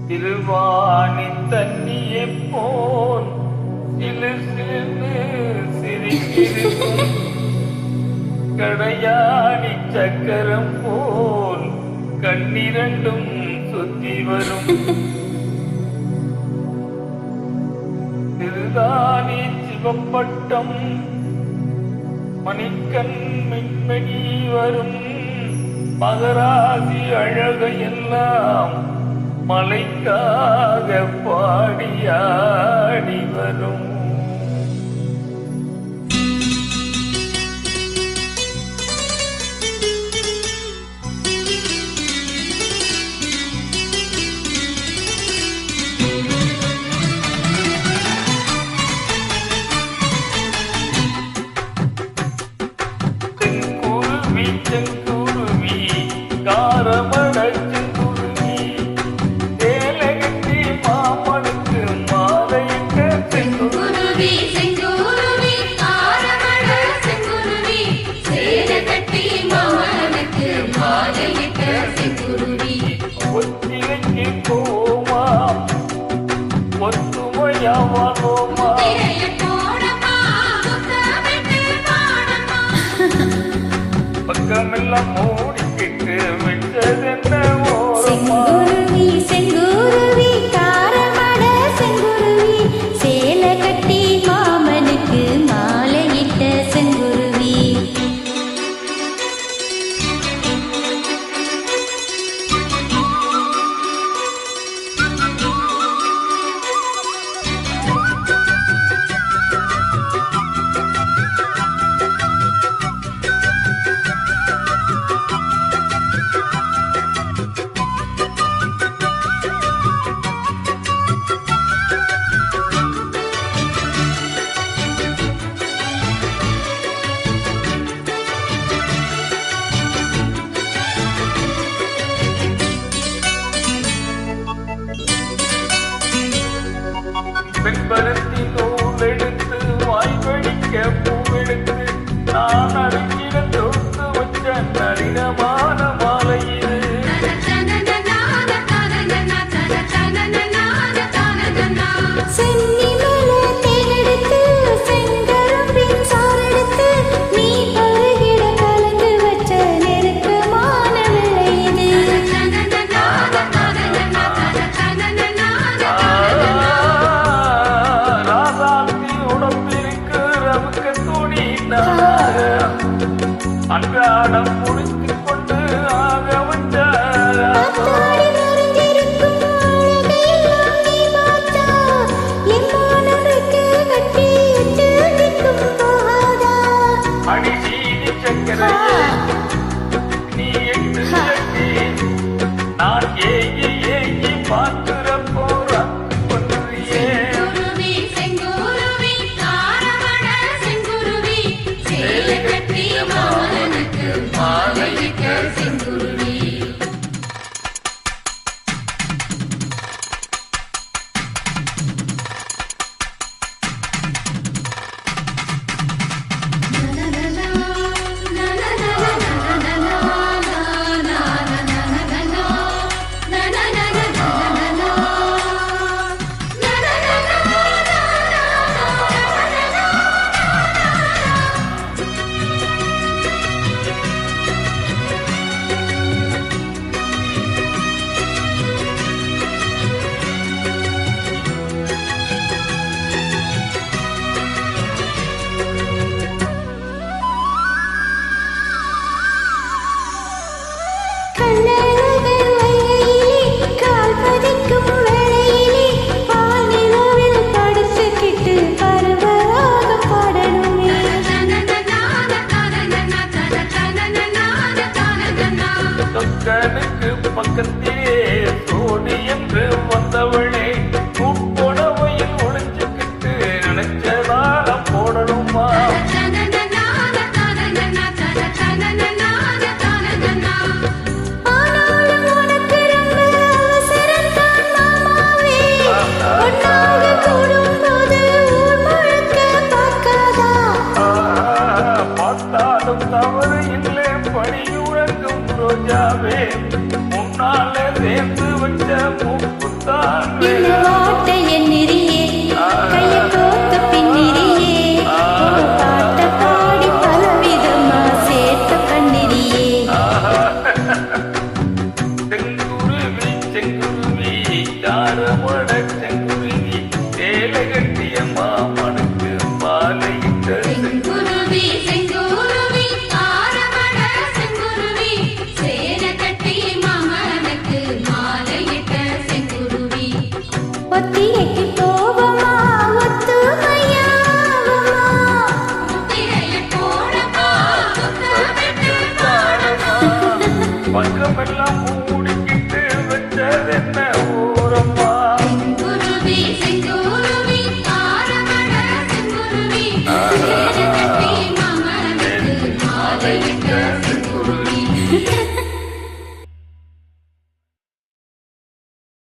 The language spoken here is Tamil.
திருவாணி தண்ணியை போல் சிலு சிலு சிரிக்கும் கடையாணி சக்கரம் போல் கண்ணிரண்டும் சுத்தி வரும் திருதானி சிவப்பட்டம் மணிக்கண் மின்மணி வரும் மகராசி அழகையெல்லாம் மலைக்காக பாடியாடி வரும். செங்குருவி செங்குருவி காரமட செங்குருவி சேலகத்தி மாமனுக்கு மாலையிட்ட செங்குருவி செங்குருவி காரமட செங்குருவி சேலகத்தி மாமனுக்கு மாலையிட்ட செங்குருவி ஒத்திரைக்கு போமா ஒத்துமையாவனோமா பக்கமெல்லாம் மூடிக்கிட்டு விட்டதென்ன ஓரமா செங்குருவி செங்குருவி காரமட செங்குருவி சேலை கட்டி மாமனுக்கு மாலையிட்ட செங்குருவி பெண்பருத்தி நூலெடுத்து வாய்வழிக்க பூவெடுத்து நான் அருகிட தொடுத்து வச்ச நளினமான மாலை இது அன்றாடம் முடித்து கொண்டு ஆக வந்தாரா அடிசீனி சக்கரையே நீ எட்டு சக்தி நான் ஏகி ஏகி பார்க்கிற போறா ஒன்றியே மாலையிட்ட செங்குருவி தொக்கனுக்கு பக்கத்திலே சோடி என்று வந்தவளே கூட்டொடவையில் ஒளிச்சுக்கிட்டு நினைச்சதால போடணுமா பார்த்தாலும் தவறு இல்லை பணியுறங்கும் ரோஜாவே உன் முன்னால சேர்ந்து வச்ச மூக்குத்தான் இந்த வாட்டை எண்ணிரியே கைய கோத்து பின்னிரியே ஒரு பாட்ட பாடி பலவிதமா சேர்த்து பண்ணிரியே செங்குருவி செங்குருவி யாரமட செங்குருவி சேலை கட்டிய மாமனுக்கு மாலையிட்ட செங்குருவி செங்குருவி ஆரமட செங்குருவி சேல கட்டி மாமனுக்கு மாலையிட்ட செங்குருவி ஒத்திரைக்கு போவமா ஒத்துமையாவமா முத்திரைய போடமா முத்தமிட்டு பாடமா பக்கமெல்லாம் மூடிக்கிட்டு வச்சதென்ன ஊரம்மா செங்குருவி செங்குருவி ஆரமட செங்குருவி சேல கட்டி மாமனுக்கு மாலையிட்ட செங்குருவி